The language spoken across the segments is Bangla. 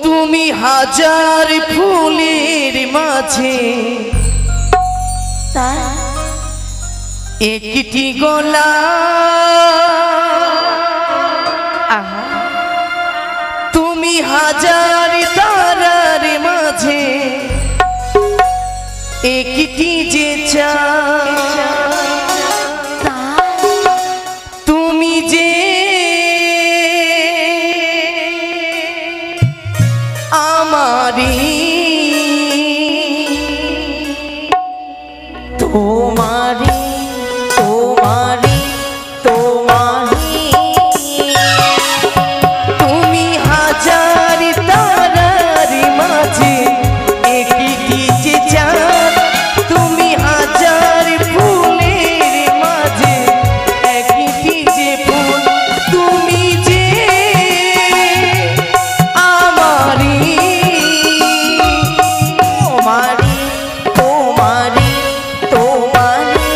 তুমি হাজার ফুলের মাঝে একটি গোলাপ, তুমি হাজার তারার মাঝে একটি যে চাঁদ, তুমি যে আমারি, তোমারি তোমারি তোমারি, তুমি হাজার তারার মাঝে একটি যে চাঁদ, তুমি হাজার ফুলের মাঝে একটি যে ফুল, তুমি যে আমারি তোমারি তোমারি তোমারি।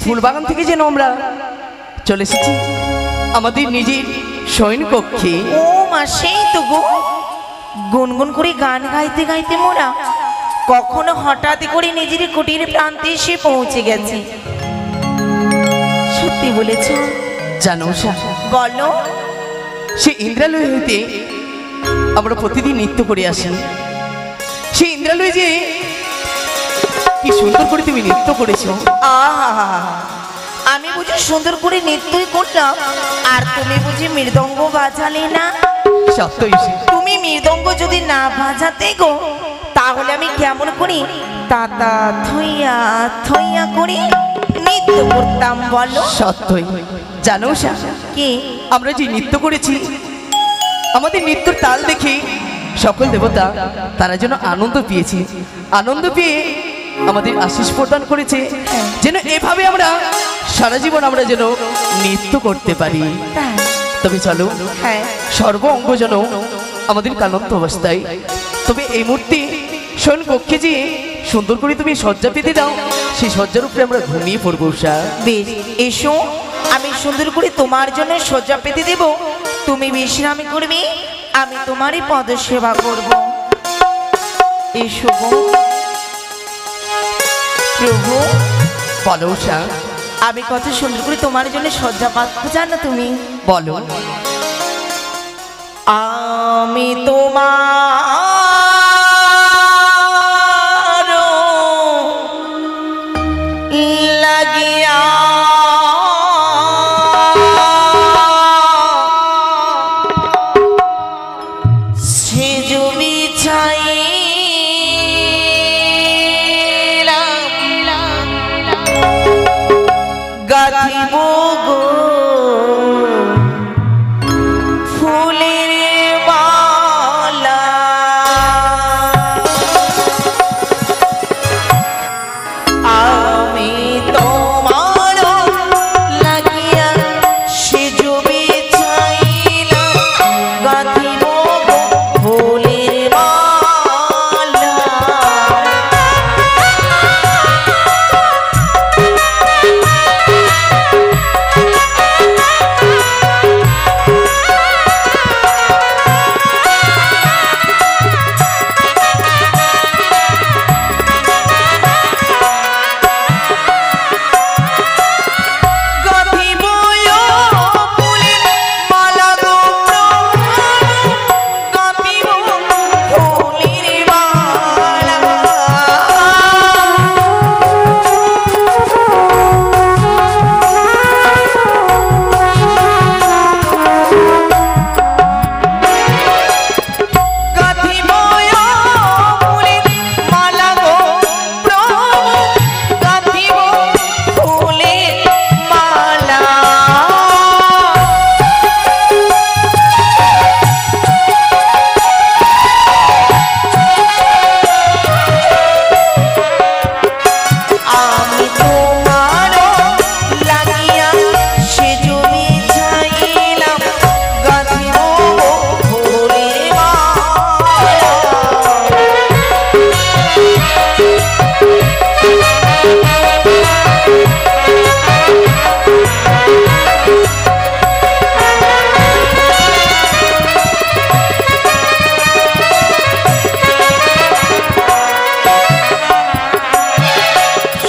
ফুলবাগান থেকে যেন আমরা চলে এসেছি আমাদের নিজের শয়ন কক্ষে। ও মা, সেই তো গো, গুনগুন করে গান গাইতে গাইতে মোরা কখনো হঠাৎ করে নিজের কুটির প্রান্তে এসে পৌঁছে গেছি। সত্যি বলেছ? জানো বলো। সে ইন্দ্রালয় হইতে আমরা প্রতিদিন নৃত্য করে আসি। সে ইন্দ্রালয় যে কি সুন্দর করে তুমি নৃত্য করেছো। আহা, আমি বুঝি সুন্দর করে নৃত্যই করলাম আর তুমি বুঝি মৃদঙ্গ বাজালে না? সত্যই তুমি মৃদঙ্গ যদি না বাজাতে গো তাহলে আমি কেমন করি তাতা থইয়া থইয়া করি নৃত্য করতাম বলো? সত্যই। জানো উষা, কি আমরা যে নৃত্য করেছি আমাদের নৃত্যর তাল দেখে সকল দেবতা তারা যেন আনন্দ পেয়েছে, আনন্দ পেয়ে আমাদের আশীষ প্রদান করেছে যেন এভাবে আমরা সারা জীবন আমরা যেন নৃত্য করতে পারি। তাই? তবে চলো হ্যাঁ সর্ব অঙ্গ যেন আমাদের কানন্ত অবস্থায়, তবে এই মুহূর্তে শয়ন কক্ষে যে সুন্দর করে তুমি শয্যা পেতে দাও, সেই শয্যার উপরে আমরা ঘুমিয়ে পড়বো উষা। বেশ, এসো আমি সুন্দর করে তোমার জন্য শয্যা পেতে দেব, তুমি বিশ্রামী করবে, আমি তোমারই পদ সেবা করব। এসো গো। প্রভু বলো উষা। আমি কত সুন্দর করে তোমার জন্য শয্যা পাচ্ছ জানো তুমি? বলো। আমি তোমার লাগিয়া সেজ বিছাইলাম গাঁথিব গো ফুলের মালা। আমি তোমার লাগিয়া সেজ বিছাইলাম গাঁথিব গো ফুলের মালা। গাঁথিব ফুলের মালা গো গাঁথিব ফুলের মালা। গাঁথিব ফুলের মালা গো প্রভু গাঁথিব ফুলের মালা। আমি তোমার লাগিয়া সেজ বিছাইলাম গাঁথিব ফুলের মালা।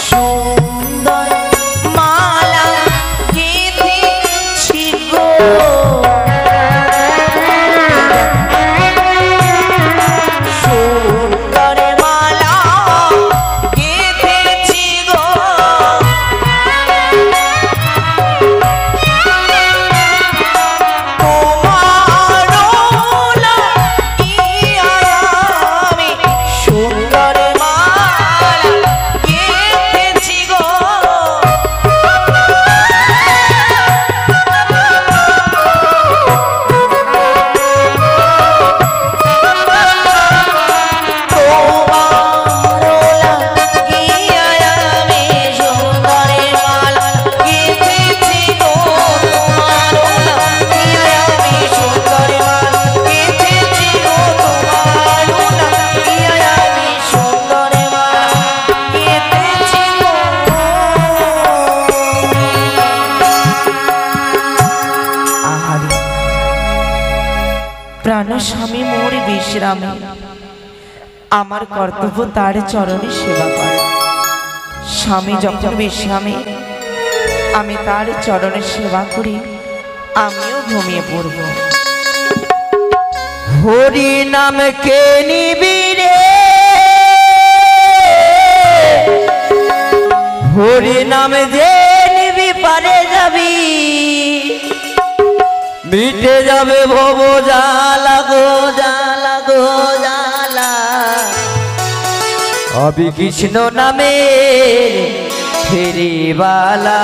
সুন্দর মালা গেঁথেছি গো সুন্দর মালা গেঁথেছি গো তোমার লাগিয়া আমি সুন্দর মালা গেঁথেছি গো। তোমার লাগিয়া আমি সুন্দর মালা গেঁথেছি গো। তোমার লাগিয়া আমি সুন্দর মালা গেঁথেছি গো। তোমার লাগিয়া আমি সুন্দর মালা গেঁথেছি গো। আহারে প্রাণ স্বামী মোর বিশ্রামে, আমার কর্তব্য তার চরণে সেবা করা। স্বামী যখন বিশ্রামে আমি তার চরণে সেবা করি, আমিও ঘুমিয়ে পড়ব। হরি নাম কে নিবি রে হরি নামে যে নিবি পারে যাবি, মিটে যাবে ভব জ্বালা গো জ্বালা গো জ্বালা। হবি কৃষ্ণ নামে ফেরিবালা।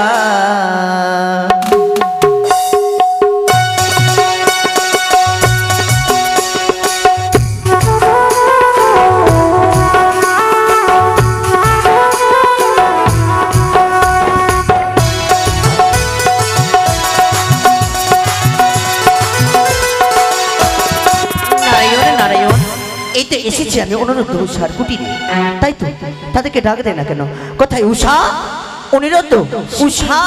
এই তো এসেছি আমি অনুরোধ উষার কুটিরে, তাই তো তাদেরকে ডাক দেয় না কেন? কোথায় উষা? অনিরুদ্ধ, উষা।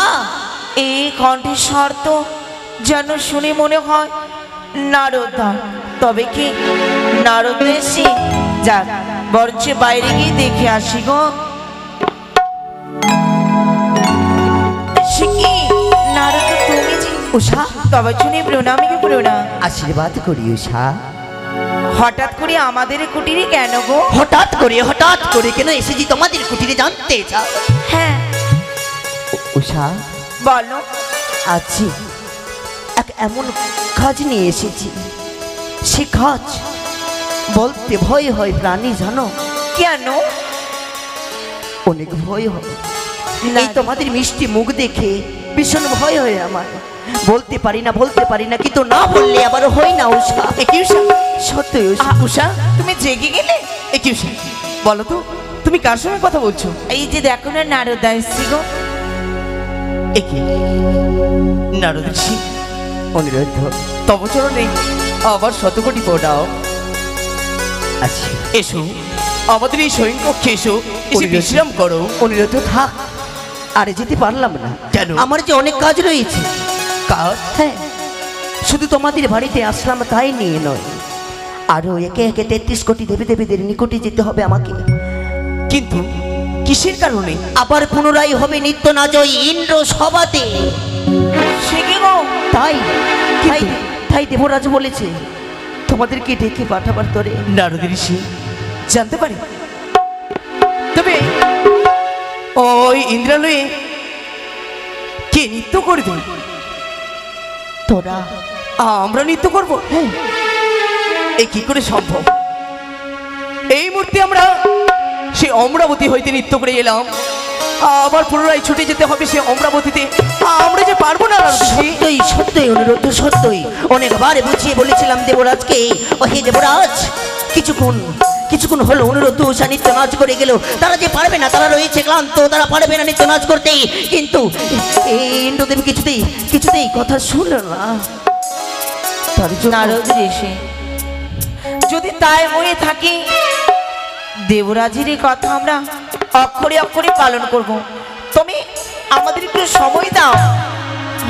এই কণ্ঠস্বর তো যেন শুনে মনে হয় নারদা। তবে কি নারদ এসে? যাক, বরঞ্চ বাইরে গিয়ে দেখে আসি গো। সে কি নারদ, তুমি যে? উষা, তবে শুনে প্রণামীকে প্রণাম। আশীর্বাদ করি উষা। হঠাৎ করে আমাদের কুটিরে কেন গো? হঠাৎ করে কেন এসেছি তোমাদের কুটিরে জানতে চাও? হ্যাঁ উষা, বলো। আছি এক এমন কাজ নিয়ে এসেছি, সে কাজ বলতে ভয় হয় প্রাণী, জানো? কেন? অনেক ভয় হয়। এই তোমাদের মিষ্টি মুখ দেখে ভীষণ ভয় হয় আমার। বলতে পারি না, কিন্তু না বললে আবার হয় না উষা। কি উষা? সত্যি উষা। উষা, তুমি জেগে গেলে? কি উষা, বলো তো তুমি কার সঙ্গে কথা বলছো? এই যে দেখো না নারদা এসছি গো। একে নারদ ঋষি, অনুরোধ তব চরণে আবার শতকোটি প্রণাম। আচ্ছা, এসো আমাদের এই স্বয়ংকক্ষে এসো, এসে অনুরোধ। বিশ্রাম করো। অনুরোধ থাক, আরে যেতে পারলাম না। কেন? আমার যে অনেক কাজ রয়েছে। কাজ? হ্যাঁ, শুধু তোমাদের বাড়িতে আসলাম তাই নিয়ে নয়, আরো একে একে 33 কোটি দেবী দেবীদের নিকটে যেতে হবে আমাকে। কিন্তু কিসের কারণে? আবার পুনরায় হবে নিত্য নাজয় ইন্দ্র সভাতে। সে কি গো? তাই তাই তাই দেবরাজ বলেছে তোমাদেরকে ডেকে পাঠাবার তরে। নারদ ঋষি, জানতে পারি তবে ওই ইন্দ্রালয়ে কে নৃত্য করবে? তোরা? আমরা নৃত্য করবো? হ্যাঁ, এ কি করে সম্ভব? এই মুহূর্তে আমরা সে অমরাবতী হইতে নৃত্য করে এলাম, আবার পুনরায় ছুটে যেতে হবে সে অমরাবতীতে। আমরা যে পারবো না নারদ ঋষি। সত্যই অনুরোধ, সত্যই অনেকবার বুঝিয়ে বলেছিলাম দেবরাজকে, ও হে দেবরাজ, কিছুক্ষণ হলো অনুরোধ উষা নৃত্য নাচ করে গেল। তারা যে পারবে না, তারা রয়েছে ক্লান্ত, তারা পারবে না নৃত্য নাচ করতে। কিন্তু এই ইন্দ্রদেব কিছুতেই কথা শুনল না। তার জন্য নারদ ঋষি, যদি তাই হয়ে থাকে দেবরাজের এই কথা আমরা অক্ষরে অক্ষরে পালন করব। তুমি আমাদের একটু সময় দাও।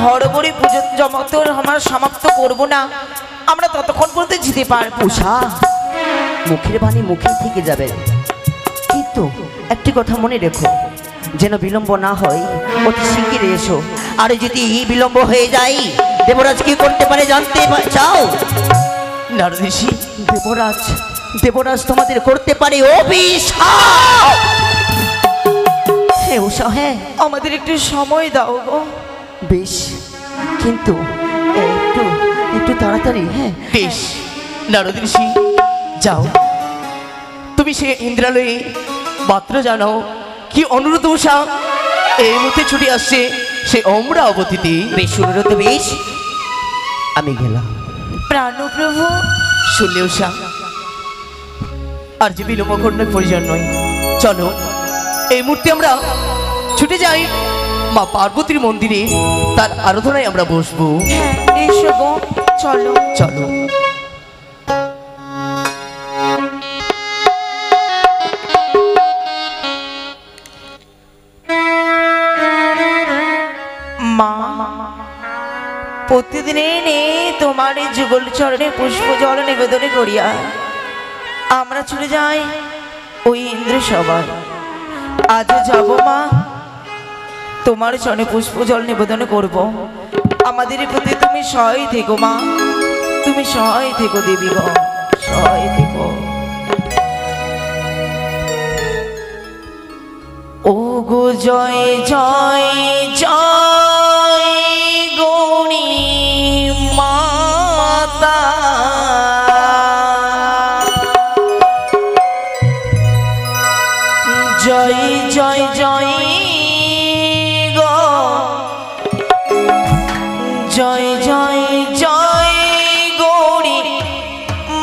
হরগরি পুজো জমত আমরা সমাপ্ত করব না, আমরা ততক্ষণ পর্যন্ত যেতে পারবো না। উষা, মুখের বাণী মুখে থেকে যাবে, কিন্তু একটি কথা মনে রেখো, যেন বিলম্ব না হয়। অতি শিগগির এসো। আর যদি বিলম্ব হয়ে যায়, দেবরাজ কি করতে পারে জানতে চাও? নারদ ঋষি, দেবরাজ তোমাদের করতে পারে অভিশাপ। হ্যাঁ উষা, হ্যাঁ, আমাদের একটু সময় দাও গো। বেশ, কিন্তু একটু তাড়াতাড়ি। হ্যাঁ, বেশ নারদ ঋষি, যাও তুমি সে ইন্দ্রালয়ে মাত্র জানাও কি অনুরোধ উষা এই মুহূর্তে ছুটে আসছে সে অমরাবতীতে। বেশ অনুরোধ, বেশ, আমি গেলাম। প্রাণপ্রভু, শুনলে উষা, আর যে বিলম্ব করার প্রয়োজন নয়, চলো এই মুহূর্তে আমরা ছুটে যাই মা পার্বতীর মন্দিরে, তার আরাধনায় আমরা বসবো। হ্যাঁ এসো গো, চলো। চলো। মা, প্রতিদিনে তোমার এই যুগল চরণে পুষ্প জল নিবেদন করিয়া আমরা চলে যাই ওই ইন্দ্র সভায়। আজও যাব মা, তোমার চরণে পুষ্প জল নিবেদন করব। আমাদের প্রতি তুমি সহায় থেকো মা, তুমি সহায় থেকো দেবী গো, সহায় থেকো। ও গো জয় জয় জয় গৌরী মাতা জয় জয় জয় গো জয় জয় জয় গৌরী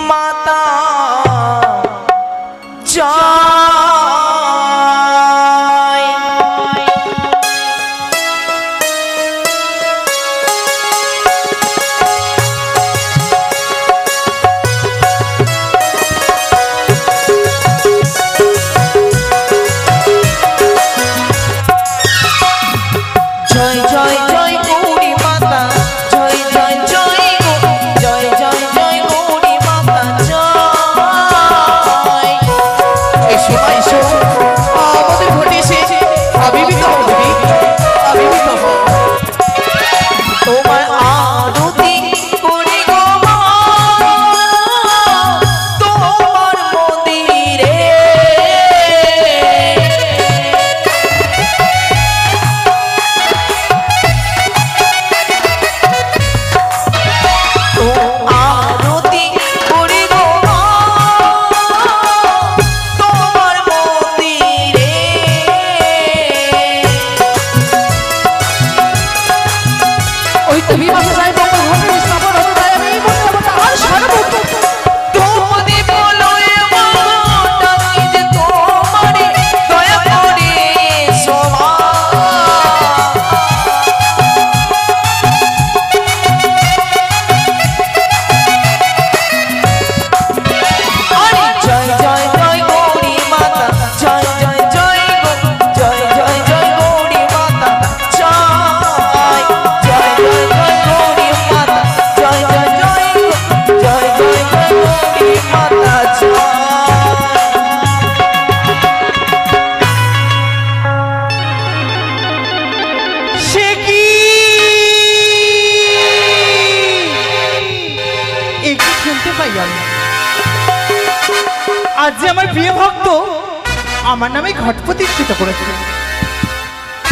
মাতা জয় জয় জয় জয় গৌরী মাতা জয় জয় জয় গো জয় জয় জয় গৌরী মাতা জয় এসো এসো আমাদের ঘটে এসে আবির্ভূত হও দেবী, আবির্ভূত হও। তোমার আরতি করি গো মা তোমার মন্দিরে আরতি করি গো মা তোমার মন্দিরে ওই তুমি মাথা চাই বঙ্গল ঘটে স্থাপন হতে তাই আমি এই বলতে হবে আর সার্বভৌম তোমাদের বলয় মনটা কি যে তোমারে দয়া করে সোমা জয় জয় জয় গৌরী মাতা জয় জয় জয় গো জয় জয় জয় গৌরী মাতা জয় জয় জয় জয় গৌরী মাতা জয় জয় জয় গো জয় জয় জয় গৌরী মাতা জয় সে কি একটু শুনতে পাই আমি আজ যে আমার প্রিয় ভক্ত আমার নামে ঘট প্রতিষ্ঠিত করেছে,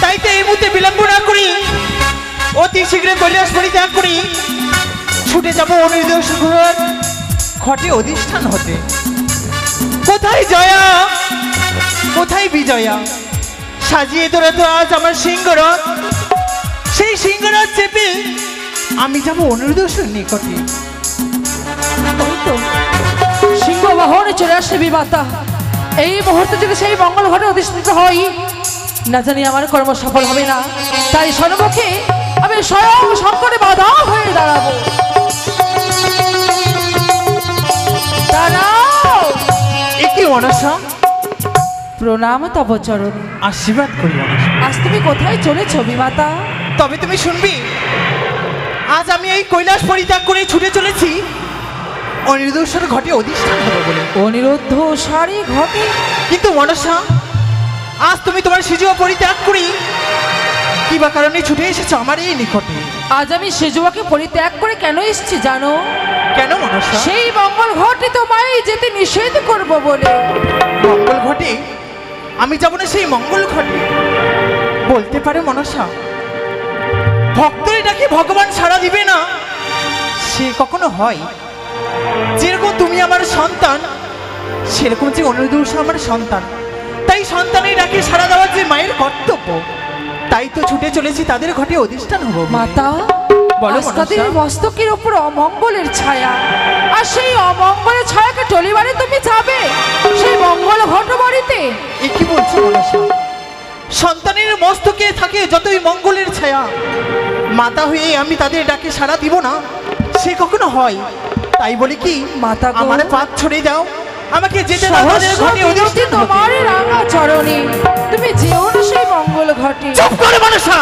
তাই তো এই মুহূর্তে বিলম্ব না করি অতি শীঘ্র কৈলাস পরিত্যাগ করি ছুটে যাব অনির্দেশ ঘটে অধিষ্ঠান হতে। কোথায় জয়া কোথায় বিজয়া সাজিয়ে তোরা তো আজ আমার সিংহরথ, সেই সিংহরথ চেপে আমি যাব অনির্দেশের নিকটে। ওই তো সিংহ বাহনে চলে আসছে বিমাতা। এই মুহূর্তে যদি সেই মঙ্গল ঘটে অধিষ্ঠিত হই, না জানি আমার কর্ম সফল হবে না। তাই সর্বমুখে আমি স্বয়ং সংকটে বাধা হয়ে দাঁড়াবো। দাঁড়াও, একি মনসা প্রণাম তব চরণে। আশীর্বাদ করি মনসা। আজ তুমি কোথায় চলেছ বিমাতা? তবে তুমি শুনবি, আজ আমি এই কৈলাস পরিত্যাগ করে ছুটে চলেছি অনির্দেশের ঘটে অধিষ্ঠান হবে বলে। অনিরুদ্ধ সারি ঘটে কিন্তু মনসা আজ তুমি তোমার সিজুয়া পরিত্যাগ করি কিবা কারণে ছুটে এসেছো আমার এই নিকটে। আজ আমি সেজুয়াকে পরিত্যাগ করে কেন এসেছি জানো? কেন মনসা? সেই মঙ্গল ঘটে তোমায় যেতে নিষেধ করব বলে। মঙ্গল ঘটে? আমি যাব না সেই মঙ্গল ঘটে। বলতে পারো মনসা, ভক্তের ডাকে ভগবান সাড়া দিবে না সে কখনো হয়? যেরকম তুমি আমার সন্তান সেরকম যে অনির্দেশ আমার সন্তান, তাই সন্তানের ডাকে সাড়া দেওয়ার যে মায়ের কর্তব্য, তাই তো ছুটে চলেছি তাদের ঘটে অধিষ্ঠান হবো বলে। মাতা, বলো আজ তাদের মনসা। মস্তকের উপর অমঙ্গলের ছায়া, আর সেই অমঙ্গলের ছায়াকে টলিবারে তুমি যাবে সেই মঙ্গল ঘট বাড়িতে? এ কি বলছো মনসা? সন্তানের মস্তকে থাকে যতই মঙ্গলের ছায়া, মাতা হয়ে আমি তাদের ডাকে সাড়া দিব না সে কখনো হয়? তাই বলি কি মাতা গো, আমার পাত ছড়ে দাও, আমাকে যেতে দাও তাদের সহস্র ঘটে বিনতি অধিষ্ঠিত হতে। তোমার রাঙা চরণে, তুমি যেও না সেই মঙ্গল ঘটে। চুপ করে মনসা,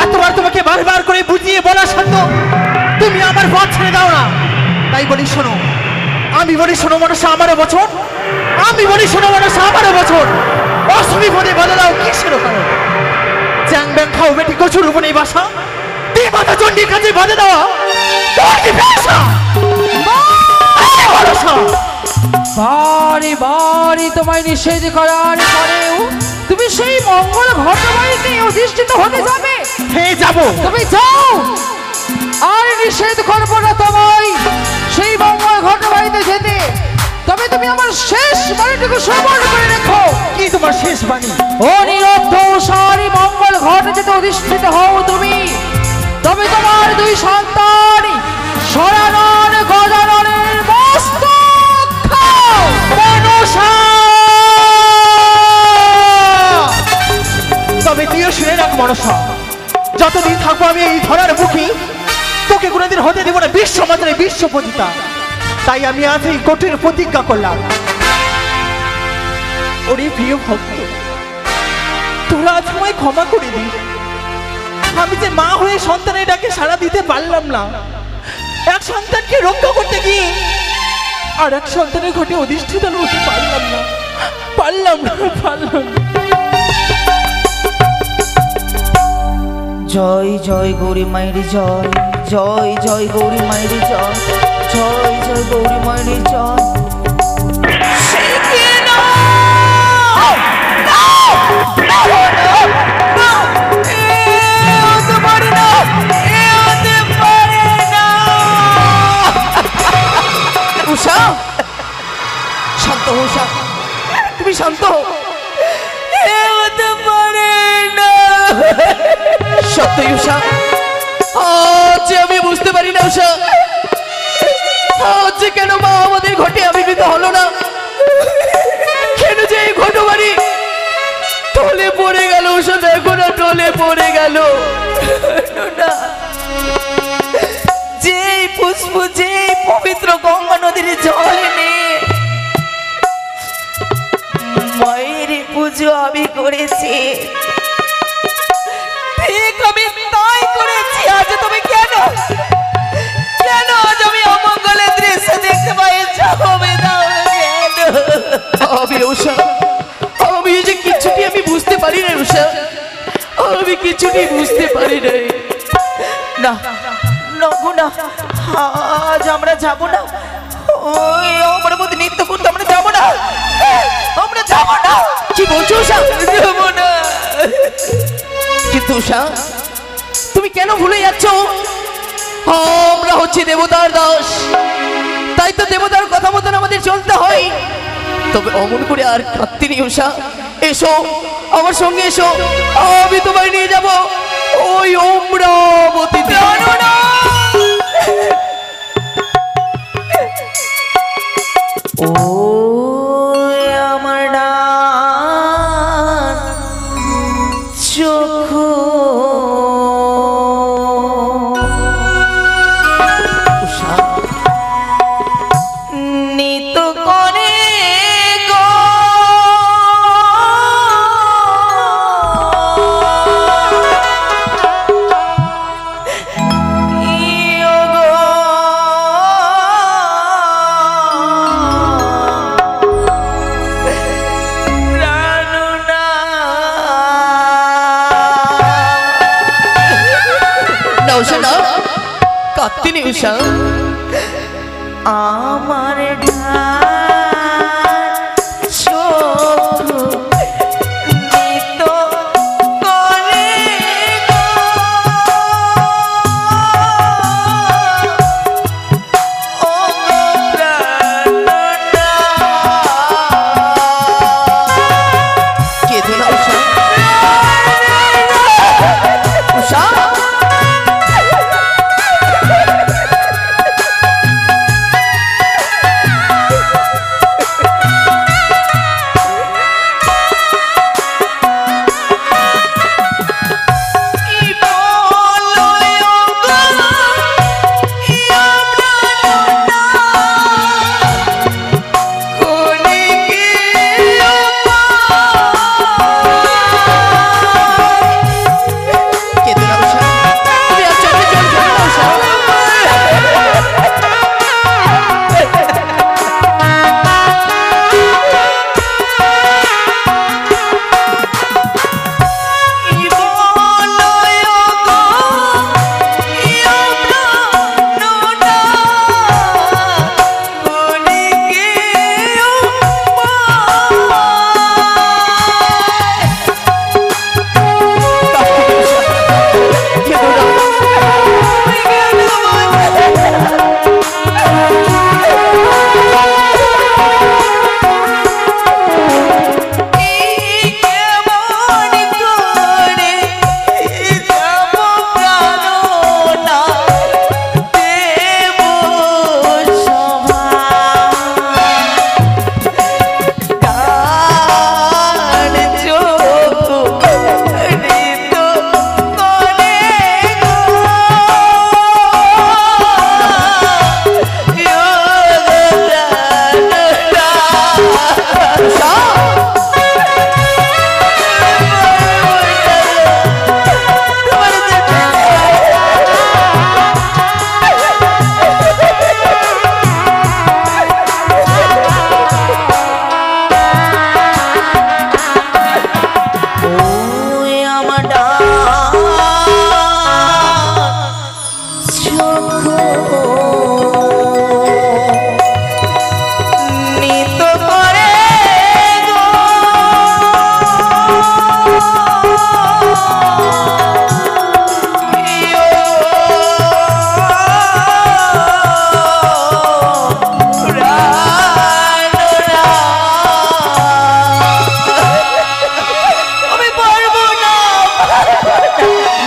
এতবার তোমাকে বারবার করে বুঝিয়ে বলা সত্ত্বেও তুমি আমার পথ ছেড়ে দাও না। তাই বলি শোনো, আমি বলি শোনো মনসা আমারও বছর, আমি বলি শোনো মনসা আমারও বছর। অসুবিধে বলে দাও কিসের কারণ? চ্যাং ব্যাং খাও বেটি কচুর উপরে বাসা, তুই মাথা চণ্ডীর কাছে বাঁধে দেওয়া তোমার কি পেশা? মনসা বারে বারে তোমায় নিষেধ করার পরেও তুমি সেই মঙ্গল ঘটবাড়িতে অধিষ্ঠিত হতে যাবে। হ্যাঁ যাব। তুমি যাও, আর নিষেধ করবো না তোমায় সেই মঙ্গল ঘটবাড়িতে যেতে। তবে তুমি আমার শেষ বাণীটুকু শ্রবণ করে রেখো। কি তোমার শেষ বাণী? ও নিরব্ধ সারি মঙ্গল ঘটে যেতে অধিষ্ঠিত হও তুমি, তবে তোমার দুই সন্তান সরানন গজাননের মস্তক খাও। মনসা! তবে তুইও শুনে রাখ মনসা, যতদিন থাকবো আমি এই ধরার মুখী, তোকে কোনোদিন হতে দেবো না বিশ্ব মাত্রে বিশ্ব পতিতা। তাই আমি আজ এই কঠিন প্রতিজ্ঞা করলাম। ওরে প্রিয় ভক্ত, তোরা আজ আমায় ক্ষমা করে দিস। আমি যে মা হয়ে সন্তানের ডাকে সাড়া দিতে পারলাম না, এক সন্তানকে রক্ষা করতে গিয়ে আর এক সন্তানের ঘটে অধিষ্ঠিত হতে পারলাম না। জয় জয় গৌরী মায়ের জয়, জয় জয় গৌরী মায়ের জয়, জয় জয় গৌরী মায়ের জয়। উষা, শান্ত হও উষা, তুমি শান্ত হও। সত্যই উষা, আজ আমি বুঝতে পারি না উষা, আজ কেন মা আমাদের ঘটে আবির্ভূত হলো না, কেন যে এই ঘটবাড়ি টলে পড়ে গেল। উষা দেখো না, টলে পড়ে গেল। যে পুষ্প, যে পবিত্র গঙ্গা নদীর জল এনে মায়ের পুজো আমি করেছি, ঠিক আমি তাই করেছি। আজ তুমি কেন কেন আজ আমি অমঙ্গলের দৃশ্য দেখতে পাই? যাবে দাও কেন? আমি উষা, আমি যে কিছুটি আমি বুঝতে পারি না উষা, আমি কিছুটি বুঝতে পারি নাই। না নগো না, আজ আমরা যাব না। ওই আমরা মধ্যে নৃত্য করতে আমরা যাব না, আমরা যাব না। কি বলছো উষা? যাব না। কিন্তু উষা, তুমি কেন ভুলে যাচ্ছ আমরা হচ্ছে দেবতার দাস, তাই তো দেবতার কথা মতন আমাদের চলতে হয়। তবে অমন করে আর কাঁদতে নেই উষা, এসো আমার সঙ্গে এসো, আমি তোমায় নিয়ে যাব ওই অমরাবতীতে। ও আমার ডান চোখ, উষা, নিত করে গো ইয়ো গো প্রাণনা। না উষা, না কাঁদতে নেই উষা, আমার ডান চোখ নিত করে গো ও প্রাণনা। কেঁদো না উষা, উষা,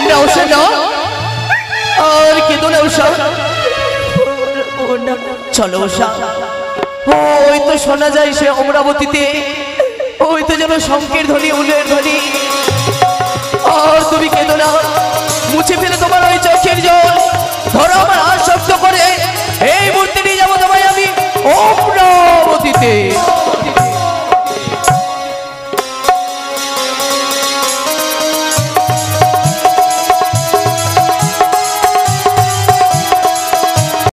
না উষা না, আর কেঁদো না উষা। চলো উষা, ওই তো শোনা যায় সে অমরাবতীতে, ওই তো যেন শঙ্কের ধ্বনি, উলের ধ্বনি। আর তুমি কেঁদো না,